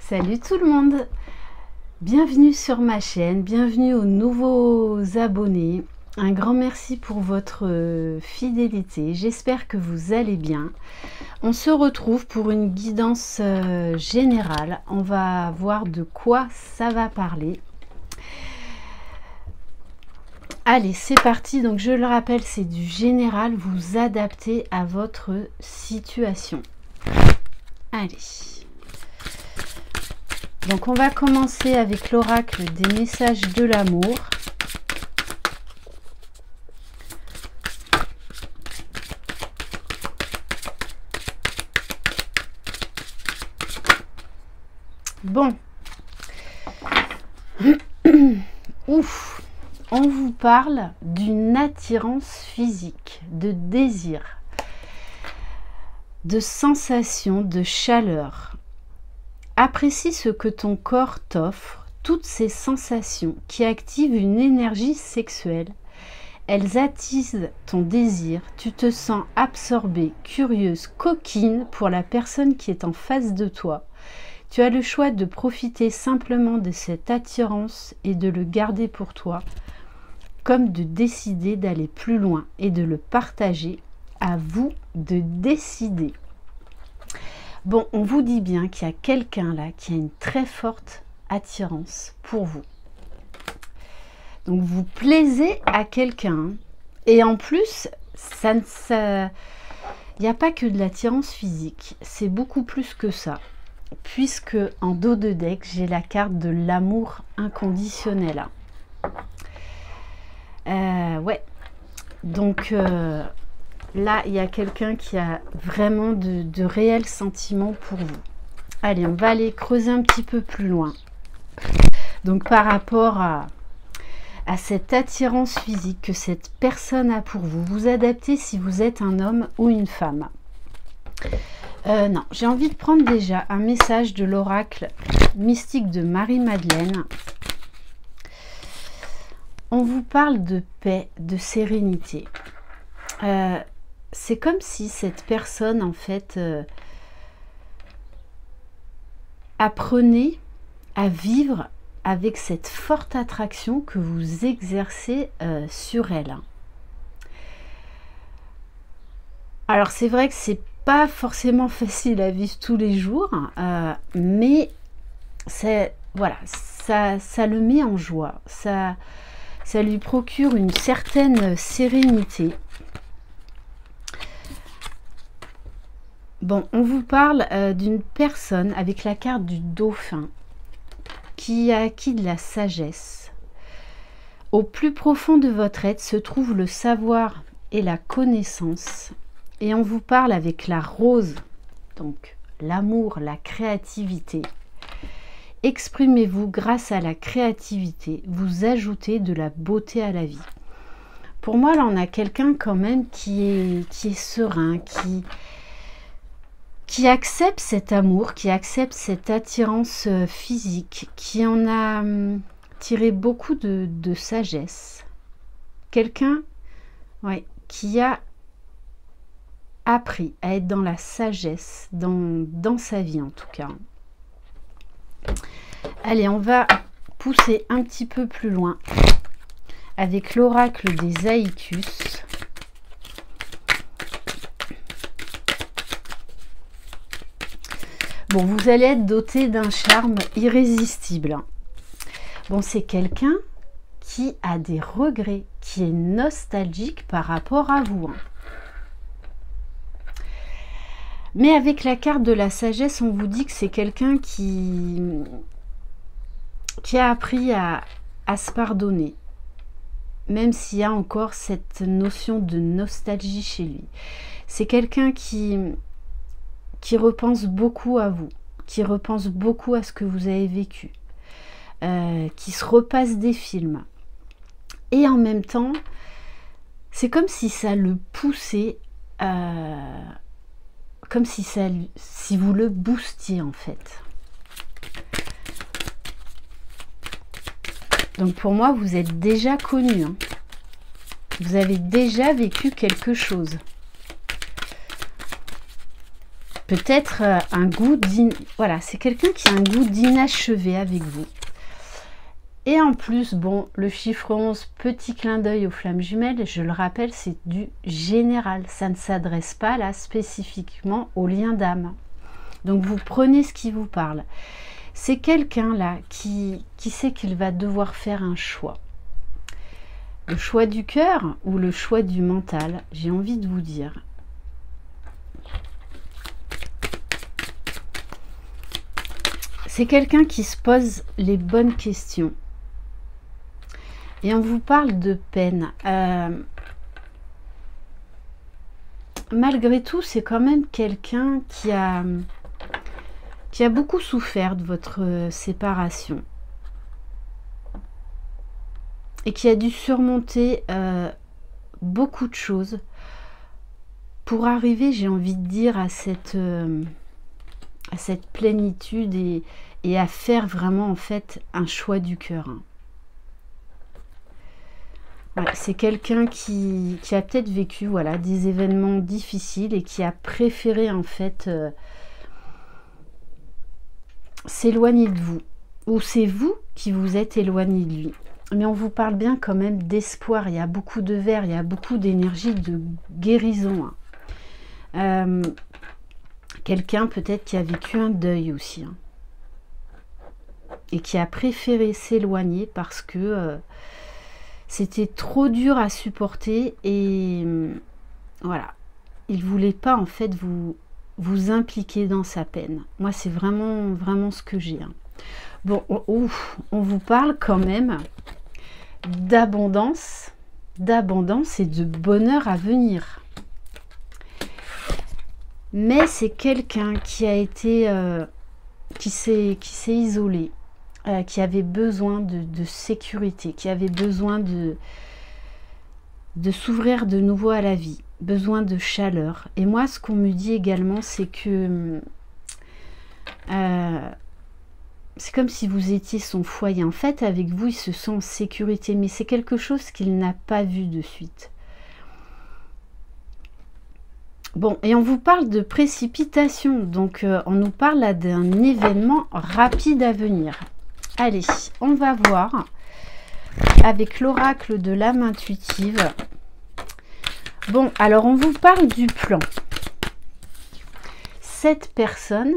Salut tout le monde, bienvenue sur ma chaîne, bienvenue aux nouveaux abonnés. Un grand merci pour votre fidélité, j'espère que vous allez bien. On se retrouve pour une guidance générale, on va voir de quoi ça va parler. Allez, c'est parti. Donc je le rappelle, c'est du général, vous adaptez à votre situation. Allez. Donc on va commencer avec l'oracle des messages de l'amour. Bon. Ouf. On vous parle d'une attirance physique, de désir, de sensation, de chaleur. Apprécie ce que ton corps t'offre, toutes ces sensations qui activent une énergie sexuelle. Elles attisent ton désir, tu te sens absorbée, curieuse, coquine pour la personne qui est en face de toi. Tu as le choix de profiter simplement de cette attirance et de le garder pour toi, comme de décider d'aller plus loin et de le partager. À vous de décider. Bon, on vous dit bien qu'il y a quelqu'un là qui a une très forte attirance pour vous. Donc vous plaisez à quelqu'un et en plus, il n'y a pas que de l'attirance physique, c'est beaucoup plus que ça. Puisque en dos de deck, j'ai la carte de l'amour inconditionnel. Ouais, donc là, il y a quelqu'un qui a vraiment de réels sentiments pour vous. Allez, on va aller creuser un petit peu plus loin. Donc par rapport à cette attirance physique que cette personne a pour vous, vous adaptez si vous êtes un homme ou une femme. Non, j'ai envie de prendre déjà un message de l'oracle mystique de Marie-Madeleine. On vous parle de paix, de sérénité. C'est comme si cette personne, en fait, apprenait à vivre avec cette forte attraction que vous exercez sur elle. Alors, c'est vrai que c'est pas forcément facile à vivre tous les jours, mais voilà, ça le met en joie, ça lui procure une certaine sérénité. Bon, on vous parle d'une personne avec la carte du dauphin qui a acquis de la sagesse. Au plus profond de votre être se trouve le savoir et la connaissance. Et on vous parle avec la rose, donc l'amour, la créativité. Exprimez-vous grâce à la créativité, vous ajoutez de la beauté à la vie. Pour moi, là, on a quelqu'un quand même qui est serein, qui accepte cet amour, qui accepte cette attirance physique, qui en a tiré beaucoup de sagesse. Quelqu'un, ouais, qui a appris à être dans la sagesse, dans sa vie en tout cas. Allez, on va pousser un petit peu plus loin avec l'oracle des Aïkus. Bon, vous allez être doté d'un charme irrésistible. Bon, c'est quelqu'un qui a des regrets, qui est nostalgique par rapport à vous. Mais avec la carte de la sagesse, on vous dit que c'est quelqu'un qui a appris à se pardonner. Même s'il y a encore cette notion de nostalgie chez lui. C'est quelqu'un qui repense beaucoup à vous, qui repense beaucoup à ce que vous avez vécu, qui se repasse des films. Et en même temps, c'est comme si ça le poussait, comme si vous le boostiez en fait. Donc pour moi, vous êtes déjà connu. Hein. Vous avez déjà vécu quelque chose. peut-être un goût voilà, c'est quelqu'un qui a un goût d'inachevé avec vous. Et en plus, bon, le chiffre 11, petit clin d'œil aux flammes jumelles, je le rappelle, c'est du général. Ça ne s'adresse pas là spécifiquement au lien d'âme. Donc vous prenez ce qui vous parle. C'est quelqu'un là qui sait qu'il va devoir faire un choix. Le choix du cœur ou le choix du mental, j'ai envie de vous dire. C'est quelqu'un qui se pose les bonnes questions. Et on vous parle de peine. Malgré tout, c'est quand même quelqu'un qui a beaucoup souffert de votre séparation. Et qui a dû surmonter beaucoup de choses pour arriver, j'ai envie de dire, à cette plénitude et à faire vraiment en fait un choix du cœur. Voilà, c'est quelqu'un qui a peut-être vécu voilà, des événements difficiles et qui a préféré en fait s'éloigner de vous. Ou c'est vous qui vous êtes éloigné de lui. Mais on vous parle bien quand même d'espoir. Il y a beaucoup de verre, il y a beaucoup d'énergie de guérison. Quelqu'un peut-être qui a vécu un deuil aussi. Et qui a préféré s'éloigner parce que c'était trop dur à supporter. Et voilà. Il ne voulait pas en fait vous impliquer dans sa peine. Moi, c'est vraiment ce que j'ai. Bon, on vous parle quand même d'abondance et de bonheur à venir. Mais c'est quelqu'un qui a été, qui s'est isolé, qui avait besoin de sécurité, qui avait besoin de s'ouvrir de nouveau à la vie, besoin de chaleur. Et moi, ce qu'on me dit également, c'est que c'est comme si vous étiez son foyer. En fait, avec vous, il se sent en sécurité, mais c'est quelque chose qu'il n'a pas vu de suite. Bon, et on vous parle de précipitation, donc on nous parle là d'un événement rapide à venir. Allez, on va voir avec l'oracle de l'âme intuitive. Bon, alors on vous parle du plan. Cette personne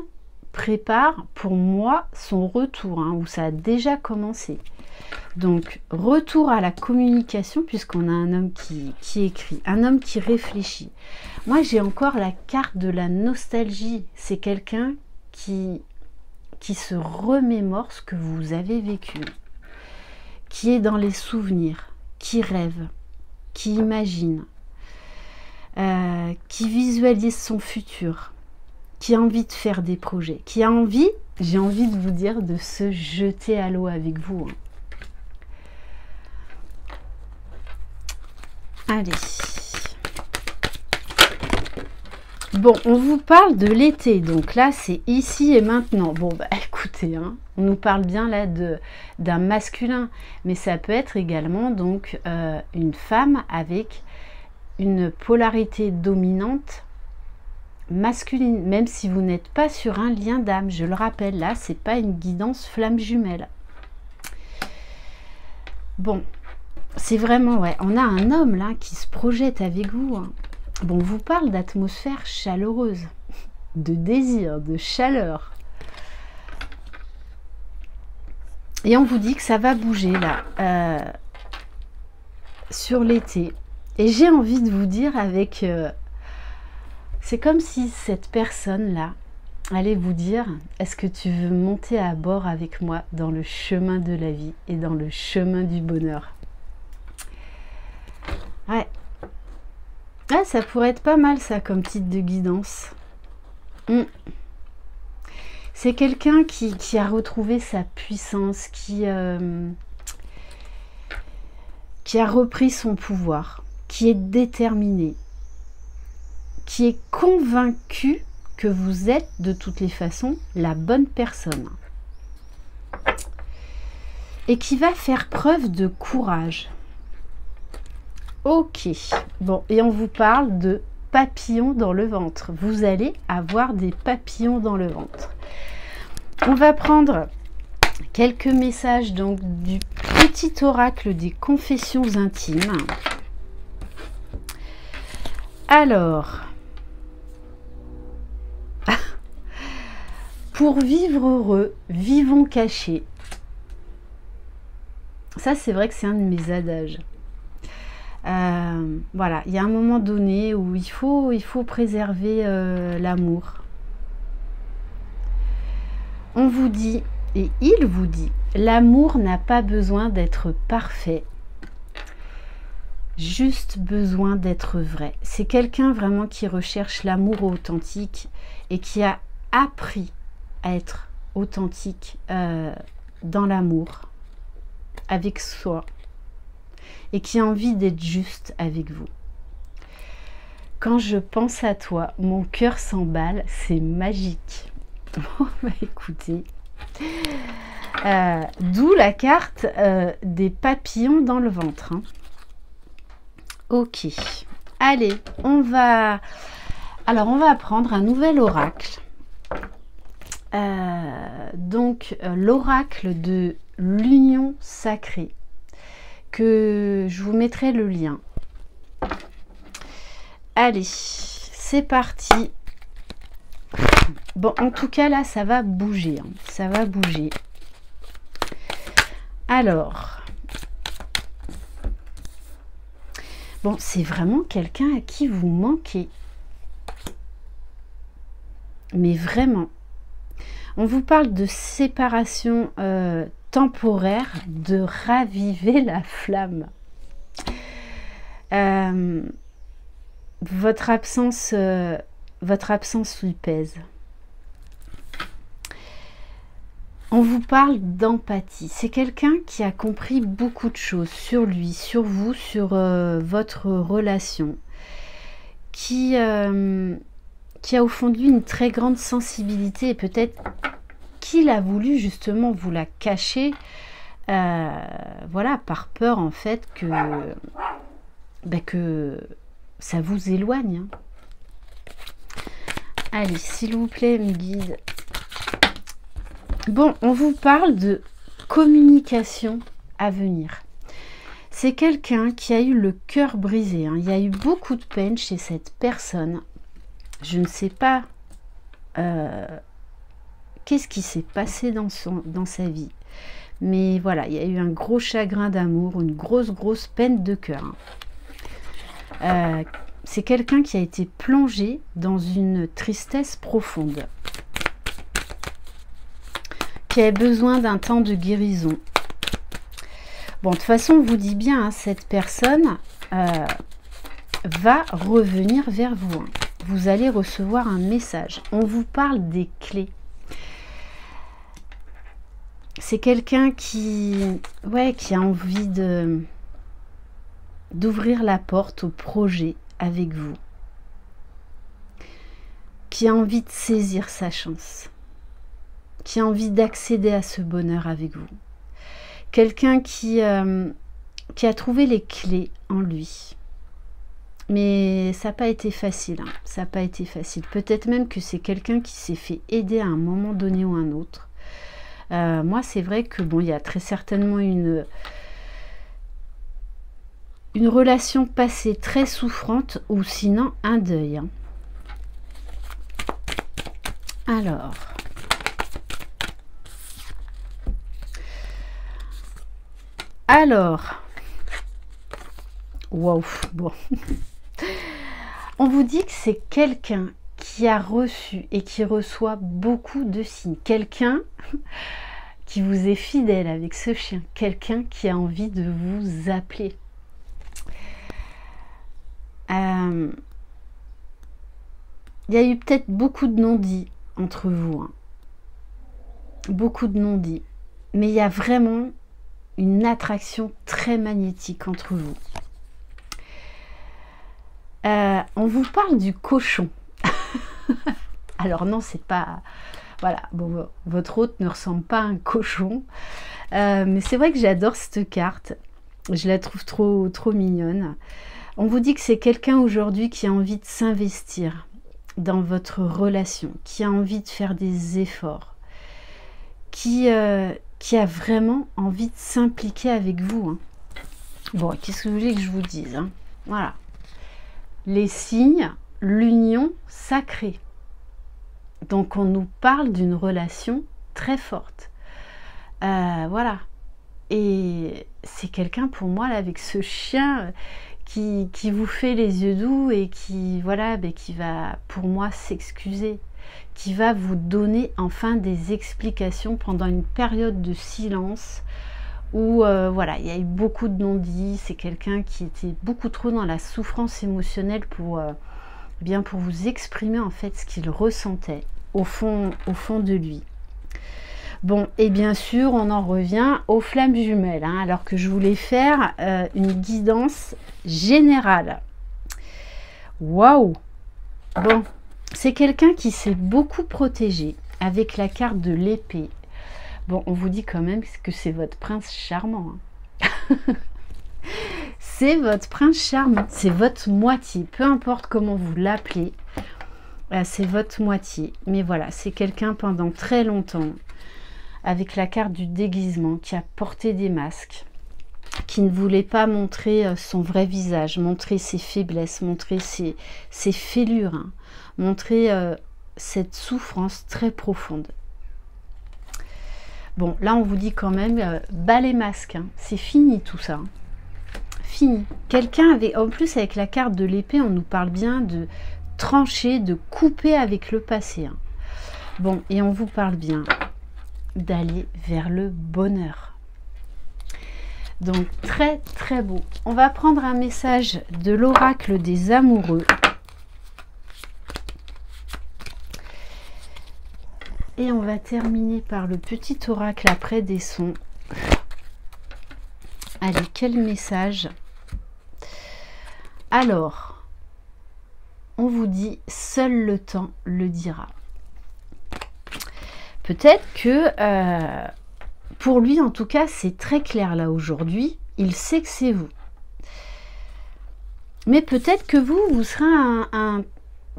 prépare pour moi son retour, où ça a déjà commencé. Donc, retour à la communication, puisqu'on a un homme qui écrit, un homme qui réfléchit. Moi, j'ai encore la carte de la nostalgie. C'est quelqu'un qui se remémore ce que vous avez vécu, qui est dans les souvenirs, qui rêve, qui imagine, qui visualise son futur, qui a envie de faire des projets, qui a envie, j'ai envie de vous dire, de se jeter à l'eau avec vous. Allez. Bon, on vous parle de l'été, donc là c'est ici et maintenant. Bon, bah écoutez, on nous parle bien là d'un masculin, mais ça peut être également donc une femme avec une polarité dominante masculine, même si vous n'êtes pas sur un lien d'âme. Je le rappelle, là c'est pas une guidance flamme jumelle. Bon, c'est vraiment, ouais, on a un homme là qui se projette avec vous. Bon, on vous parle d'atmosphère chaleureuse, de désir, de chaleur. Et on vous dit que ça va bouger là, sur l'été. Et j'ai envie de vous dire avec... c'est comme si cette personne-là allait vous dire, est-ce que tu veux monter à bord avec moi dans le chemin de la vie et dans le chemin du bonheur? Ouais. Ah, ça pourrait être pas mal ça comme titre de guidance. C'est quelqu'un qui a retrouvé sa puissance, qui a repris son pouvoir, qui est déterminé, qui est convaincu que vous êtes de toutes les façons la bonne personne. Et qui va faire preuve de courage. Ok, bon, et on vous parle de papillons dans le ventre. Vous allez avoir des papillons dans le ventre. On va prendre quelques messages donc du petit oracle des confessions intimes. Alors, pour vivre heureux, vivons cachés. Ça, c'est vrai que c'est un de mes adages. Voilà, il y a un moment donné où il faut préserver l'amour. On vous dit, et il vous dit, l'amour n'a pas besoin d'être parfait, juste besoin d'être vrai. C'est quelqu'un vraiment qui recherche l'amour authentique et qui a appris à être authentique dans l'amour, avec soi, et qui a envie d'être juste avec vous. Quand je pense à toi, mon cœur s'emballe, c'est magique. Bon, bah écoutez, d'où la carte des papillons dans le ventre. Hein. Ok, allez, on va prendre un nouvel oracle. Donc, l'oracle de l'union sacrée, que je vous mettrai le lien. Allez, c'est parti. Bon, en tout cas, là, ça va bouger. Hein. Ça va bouger. Alors. Bon, c'est vraiment quelqu'un à qui vous manquez. Mais vraiment. On vous parle de séparation temporaire, de raviver la flamme. Votre absence lui pèse. On vous parle d'empathie. C'est quelqu'un qui a compris beaucoup de choses sur lui, sur vous, sur votre relation, qui a au fond de lui une très grande sensibilité et peut-être qu'il a voulu justement vous la cacher, voilà, par peur en fait que ça vous éloigne. Hein. Allez, s'il vous plaît, mes guides. Bon, on vous parle de communication à venir. C'est quelqu'un qui a eu le cœur brisé. Hein. Il y a eu beaucoup de peine chez cette personne. Je ne sais pas qu'est-ce qui s'est passé dans sa vie. Mais voilà, il y a eu un gros chagrin d'amour, une grosse peine de cœur. Hein. C'est quelqu'un qui a été plongé dans une tristesse profonde, qui a besoin d'un temps de guérison. Bon, de toute façon, on vous dit bien, hein, cette personne va revenir vers vous. Hein. Vous allez recevoir un message. On vous parle des clés. C'est quelqu'un qui a envie d'ouvrir la porte au projet avec vous, qui a envie de saisir sa chance, qui a envie d'accéder à ce bonheur avec vous. Quelqu'un qui a trouvé les clés en lui. Mais ça n'a pas été facile. Hein. Ça n'a pas été facile. Peut-être même que c'est quelqu'un qui s'est fait aider à un moment donné ou un autre. Moi, c'est vrai que bon, il y a très certainement une relation passée très souffrante ou sinon un deuil. Hein. Alors, waouh, bon. On vous dit que c'est quelqu'un qui a reçu et qui reçoit beaucoup de signes. Quelqu'un qui vous est fidèle avec ce chien. Quelqu'un qui a envie de vous appeler. Il y a eu peut-être beaucoup de non-dits entre vous. Hein. Beaucoup de non-dits. Mais il y a vraiment une attraction très magnétique entre vous. On vous parle du cochon. Alors non, c'est pas... Voilà, bon, votre hôte ne ressemble pas à un cochon. Mais c'est vrai que j'adore cette carte. Je la trouve trop mignonne. On vous dit que c'est quelqu'un aujourd'hui qui a envie de s'investir dans votre relation, qui a envie de faire des efforts, qui a vraiment envie de s'impliquer avec vous. Hein. Bon, qu'est-ce que vous voulez que je vous dise, hein? Voilà. Les signes, l'union sacrée. Donc on nous parle d'une relation très forte. Voilà. Et c'est quelqu'un pour moi là, avec ce chien qui vous fait les yeux doux et qui, voilà, qui va pour moi s'excuser, qui va vous donner enfin des explications pendant une période de silence où voilà, il y a eu beaucoup de non-dits. C'est quelqu'un qui était beaucoup trop dans la souffrance émotionnelle pour vous exprimer en fait ce qu'il ressentait au fond de lui. Bon, et bien sûr, on en revient aux flammes jumelles, hein, alors que je voulais faire une guidance générale. Waouh! Bon, c'est quelqu'un qui s'est beaucoup protégé avec la carte de l'épée. Bon, on vous dit quand même que c'est votre prince charmant. Hein. C'est votre prince charmant, c'est votre moitié, peu importe comment vous l'appelez, c'est votre moitié. Mais voilà, c'est quelqu'un pendant très longtemps, avec la carte du déguisement, qui a porté des masques, qui ne voulait pas montrer son vrai visage, montrer ses faiblesses, montrer ses fêlures, hein, montrer cette souffrance très profonde. Bon, là on vous dit quand même, bas les masques, hein, c'est fini tout ça. Hein. Fini. Quelqu'un avait, en plus avec la carte de l'épée, on nous parle bien de trancher, de couper avec le passé. Hein. Bon, et on vous parle bien d'aller vers le bonheur. Donc très très beau. On va prendre un message de l'oracle des amoureux. Et on va terminer par le petit oracle après des sons. Allez, quel message? Alors, on vous dit, seul le temps le dira. Peut-être que, pour lui en tout cas, c'est très clair là aujourd'hui, il sait que c'est vous. Mais peut-être que vous serez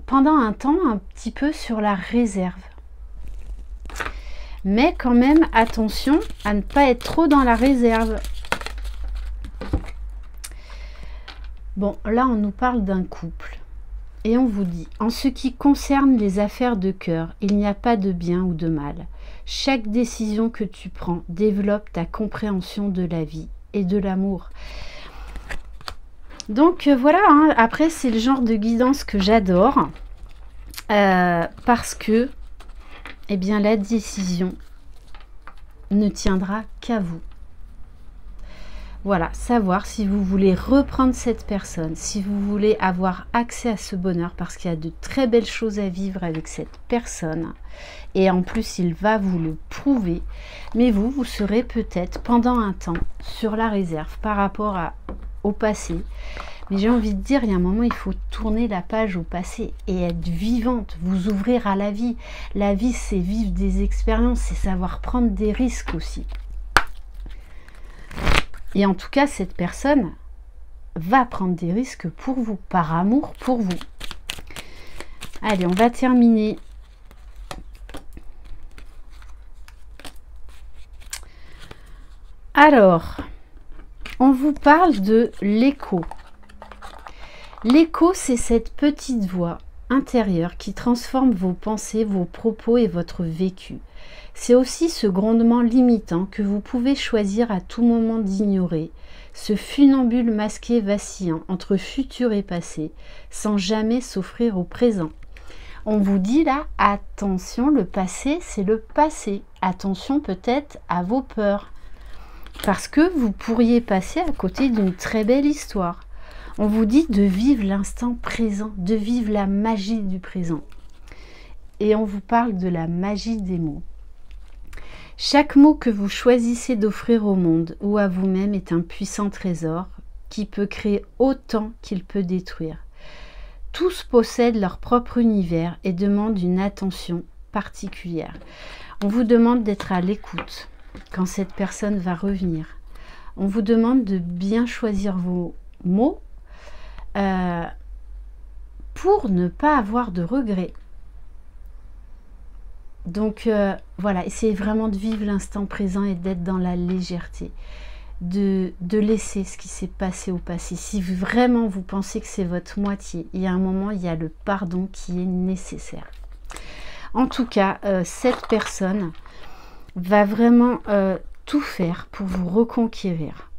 pendant un temps un petit peu sur la réserve. Mais quand même, attention à ne pas être trop dans la réserve. Bon, là, on nous parle d'un couple. Et on vous dit, en ce qui concerne les affaires de cœur, il n'y a pas de bien ou de mal. Chaque décision que tu prends développe ta compréhension de la vie et de l'amour. Donc voilà, hein, après, c'est le genre de guidance que j'adore. Parce que, eh bien, la décision ne tiendra qu'à vous. Voilà, savoir si vous voulez reprendre cette personne, si vous voulez avoir accès à ce bonheur, parce qu'il y a de très belles choses à vivre avec cette personne. Et en plus, il va vous le prouver. Mais vous serez peut-être pendant un temps sur la réserve par rapport au passé. Mais j'ai envie de dire, il y a un moment, il faut tourner la page au passé et être vivante, vous ouvrir à la vie. La vie, c'est vivre des expériences, c'est savoir prendre des risques aussi. Et en tout cas, cette personne va prendre des risques pour vous, par amour pour vous. Allez, on va terminer. Alors, on vous parle de l'écho. L'écho, c'est cette petite voix intérieure qui transforme vos pensées, vos propos et votre vécu. C'est aussi ce grondement limitant que vous pouvez choisir à tout moment d'ignorer, ce funambule masqué vacillant entre futur et passé, sans jamais s'offrir au présent. On vous dit là, attention, le passé, c'est le passé. Attention peut-être à vos peurs, parce que vous pourriez passer à côté d'une très belle histoire. On vous dit de vivre l'instant présent, de vivre la magie du présent. Et on vous parle de la magie des mots. Chaque mot que vous choisissez d'offrir au monde ou à vous-même est un puissant trésor qui peut créer autant qu'il peut détruire. Tous possèdent leur propre univers et demandent une attention particulière. On vous demande d'être à l'écoute quand cette personne va revenir. On vous demande de bien choisir vos mots, pour ne pas avoir de regrets. Donc voilà, essayez vraiment de vivre l'instant présent et d'être dans la légèreté, de laisser ce qui s'est passé au passé. Si vraiment vous pensez que c'est votre moitié, il y a un moment, il y a le pardon qui est nécessaire. En tout cas, cette personne va vraiment tout faire pour vous reconquérir.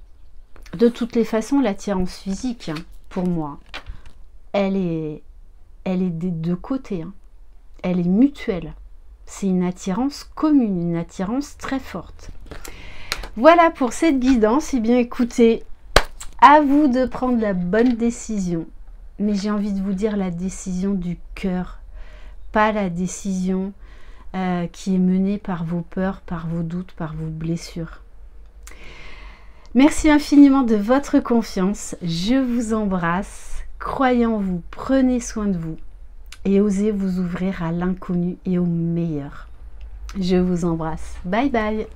De toutes les façons, l'attirance physique, hein, pour moi, elle est des deux côtés. Hein. Elle est mutuelle. C'est une attirance commune, une attirance très forte. Voilà pour cette guidance. Eh bien, écoutez, à vous de prendre la bonne décision. Mais j'ai envie de vous dire la décision du cœur, pas la décision qui est menée par vos peurs, par vos doutes, par vos blessures. Merci infiniment de votre confiance. Je vous embrasse. Croyez en vous, prenez soin de vous et osez vous ouvrir à l'inconnu et au meilleur. Je vous embrasse. Bye bye.